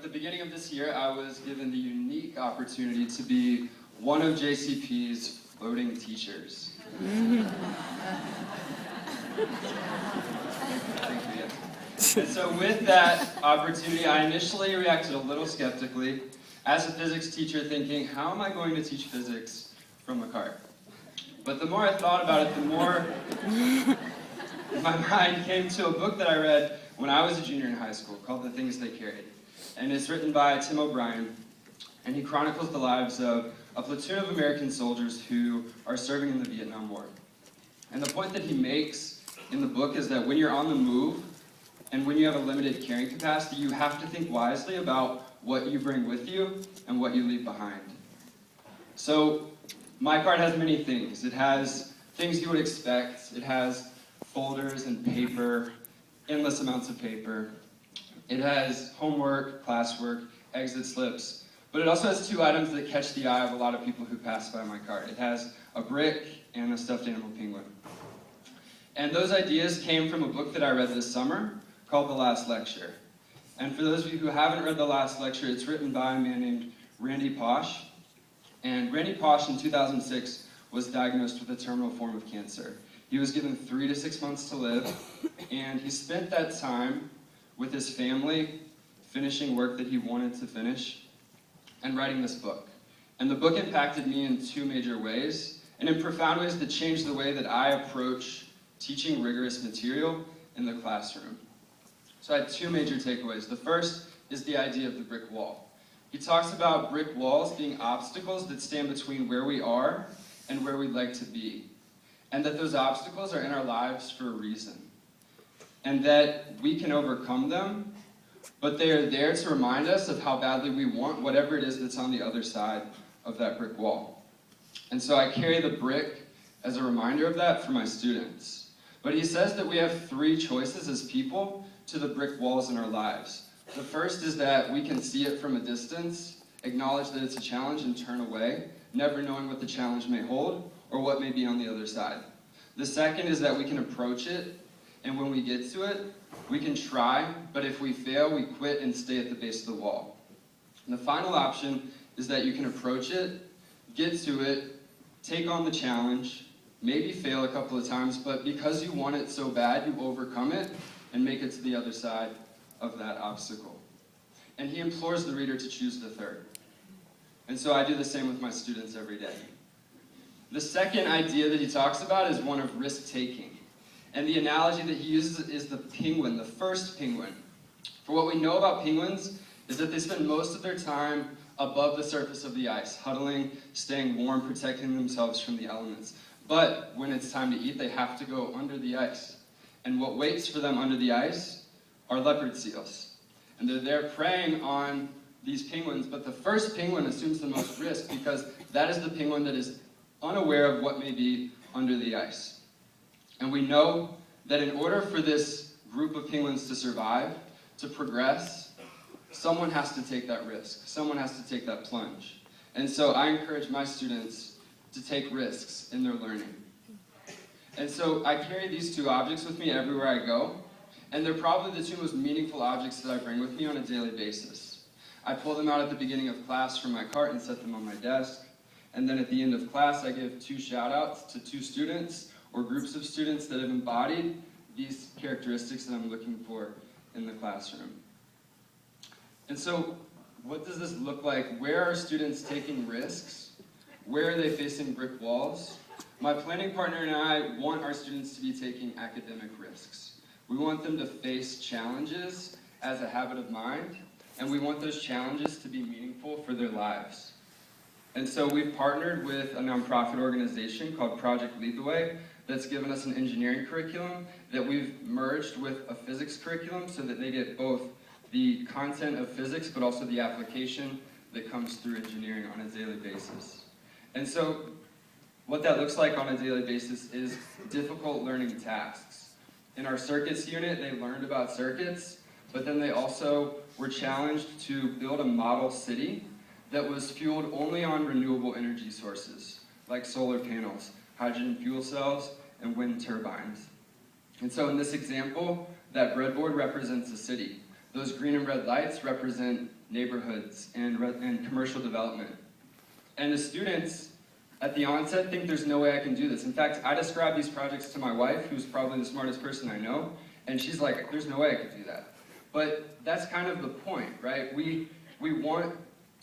the beginning of this year, I was given the unique opportunity to be one of JCP's floating teachers. Thank you. And so with that opportunity, I initially reacted a little skeptically as a physics teacher, thinking, how am I going to teach physics from a cart? But the more I thought about it, the more my mind came to a book that I read when I was a junior in high school called The Things They Carried. And it's written by Tim O'Brien, and he chronicles the lives of a platoon of American soldiers who are serving in the Vietnam War. And the point that he makes in the book is that when you're on the move, and when you have a limited carrying capacity, you have to think wisely about what you bring with you and what you leave behind. So my cart has many things. It has things you would expect. It has folders and paper, endless amounts of paper. It has homework, classwork, exit slips. But it also has two items that catch the eye of a lot of people who pass by my cart. It has a brick and a stuffed animal penguin. And those ideas came from a book that I read this summer called The Last Lecture. And for those of you who haven't read The Last Lecture, it's written by a man named Randy Pausch. And Randy Pausch in 2006 was diagnosed with a terminal form of cancer. He was given 3 to 6 months to live, and he spent that time with his family, finishing work that he wanted to finish, and writing this book. And the book impacted me in two major ways, and in profound ways that changed the way that I approach teaching rigorous material in the classroom. So I had two major takeaways. The first is the idea of the brick wall. He talks about brick walls being obstacles that stand between where we are and where we'd like to be. And that those obstacles are in our lives for a reason. And that we can overcome them, but they are there to remind us of how badly we want whatever it is that's on the other side of that brick wall. And so I carry the brick as a reminder of that for my students. But he says that we have three choices as people to the brick walls in our lives. The first is that we can see it from a distance, acknowledge that it's a challenge, and turn away, never knowing what the challenge may hold or what may be on the other side. The second is that we can approach it, and when we get to it, we can try, but if we fail, we quit and stay at the base of the wall. And the final option is that you can approach it, get to it, take on the challenge, maybe fail a couple of times, but because you want it so bad, you overcome it and make it to the other side of that obstacle. And he implores the reader to choose the third. And so I do the same with my students every day. The second idea that he talks about is one of risk-taking. And the analogy that he uses is the penguin, the first penguin. For what we know about penguins is that they spend most of their time above the surface of the ice, huddling, staying warm, protecting themselves from the elements. But when it's time to eat, they have to go under the ice. And what waits for them under the ice are leopard seals. And they're there preying on these penguins, but the first penguin assumes the most risk because that is the penguin that is unaware of what may be under the ice. And we know that in order for this group of penguins to survive, to progress, someone has to take that risk. Someone has to take that plunge. And so I encourage my students to take risks in their learning. And so I carry these two objects with me everywhere I go, and they're probably the two most meaningful objects that I bring with me on a daily basis. I pull them out at the beginning of class from my cart and set them on my desk, and then at the end of class I give 2 shout-outs to 2 students or groups of students that have embodied these characteristics that I'm looking for in the classroom. And so what does this look like? Where are students taking risks? Where are they facing brick walls? My planning partner and I want our students to be taking academic risks. We want them to face challenges as a habit of mind, and we want those challenges to be meaningful for their lives. And so we've partnered with a nonprofit organization called Project Lead the Way that's given us an engineering curriculum that we've merged with a physics curriculum so that they get both the content of physics but also the application that comes through engineering on a daily basis. And so what that looks like on a daily basis is difficult learning tasks. In our circuits unit, they learned about circuits, but then they also were challenged to build a model city that was fueled only on renewable energy sources, like solar panels, hydrogen fuel cells, and wind turbines. And so in this example, that breadboard represents a city. Those green and red lights represent neighborhoods and commercial development. And the students at the onset think there's no way I can do this. In fact, I describe these projects to my wife, who's probably the smartest person I know, and she's like, there's no way I could do that. But that's kind of the point, right? We want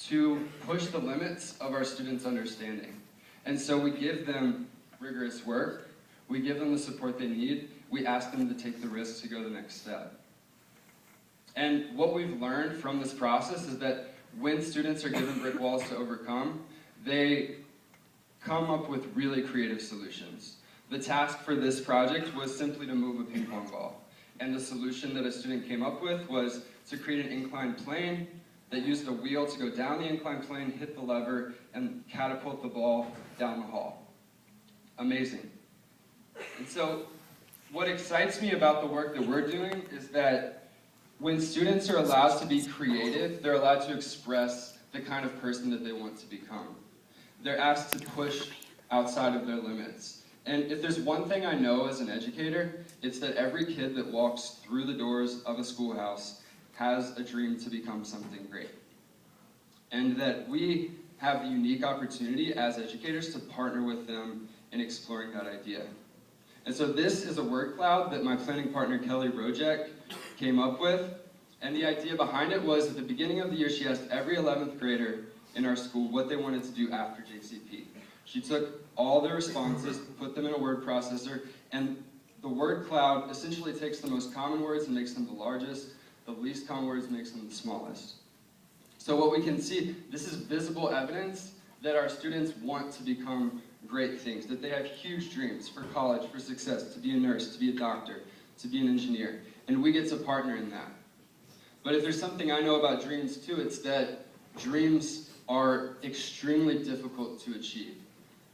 to push the limits of our students' understanding. And so we give them rigorous work, we give them the support they need, we ask them to take the risk to go the next step. And what we've learned from this process is that when students are given brick walls to overcome, they come up with really creative solutions. The task for this project was simply to move a ping pong ball. And the solution that a student came up with was to create an inclined plane that used a wheel to go down the inclined plane, hit the lever, and catapult the ball down the hall. Amazing. And so what excites me about the work that we're doing is that when students are allowed to be creative, they're allowed to express the kind of person that they want to become. They're asked to push outside of their limits. And if there's one thing I know as an educator, it's that every kid that walks through the doors of a schoolhouse has a dream to become something great. And that we have the unique opportunity as educators to partner with them in exploring that idea. And so this is a word cloud that my planning partner Kelly Rojek came up with. And the idea behind it was at the beginning of the year, she asked every 11th grader in our school what they wanted to do after JCP. She took all their responses, put them in a word processor, and the word cloud essentially takes the most common words and makes them the largest, the least common words makes them the smallest. So what we can see, this is visible evidence that our students want to become great things, that they have huge dreams for college, for success, to be a nurse, to be a doctor, to be an engineer, and we get to partner in that. But if there's something I know about dreams too, it's that dreams are extremely difficult to achieve,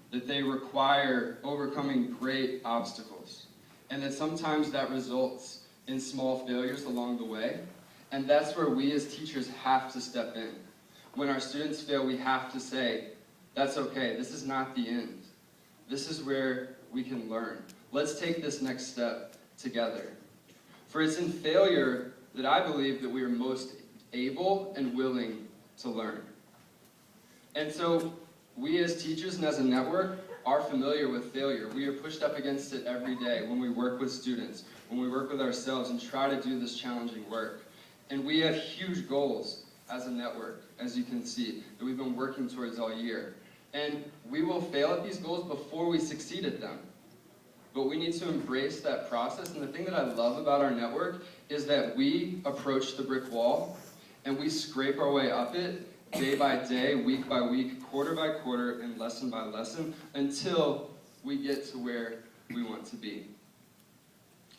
that they require overcoming great obstacles, and that sometimes that results in small failures along the way, and that's where we as teachers have to step in. When our students fail, we have to say, that's okay, this is not the end. This is where we can learn. Let's take this next step together. For it's in failure that I believe that we are most able and willing to learn. And so we as teachers and as a network are familiar with failure. We are pushed up against it every day when we work with students, when we work with ourselves and try to do this challenging work. And we have huge goals as a network, as you can see, that we've been working towards all year. And we will fail at these goals before we succeed at them. But we need to embrace that process. And the thing that I love about our network is that we approach the brick wall and we scrape our way up it day by day, week by week, quarter by quarter, and lesson by lesson until we get to where we want to be.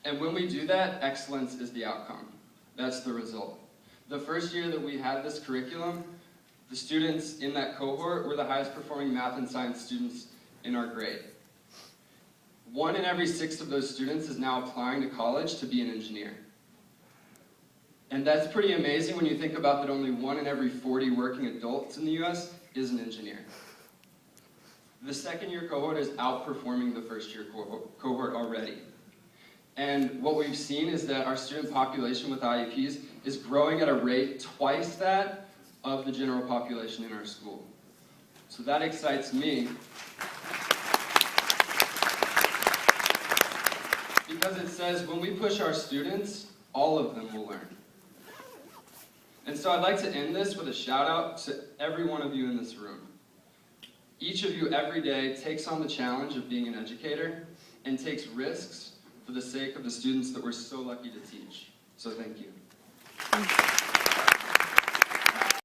And when we do that, excellence is the outcome. That's the result. The first year that we had this curriculum, the students in that cohort were the highest performing math and science students in our grade. 1 in every 6 of those students is now applying to college to be an engineer. And that's pretty amazing when you think about that only 1 in every 40 working adults in the US is an engineer. The second year cohort is outperforming the first year cohort already. And what we've seen is that our student population with IEPs is growing at a rate twice that of the general population in our school. So that excites me because it says when we push our students, all of them will learn. And so I'd like to end this with a shout out to every one of you in this room. Each of you every day takes on the challenge of being an educator and takes risks for the sake of the students that we're so lucky to teach. So thank you.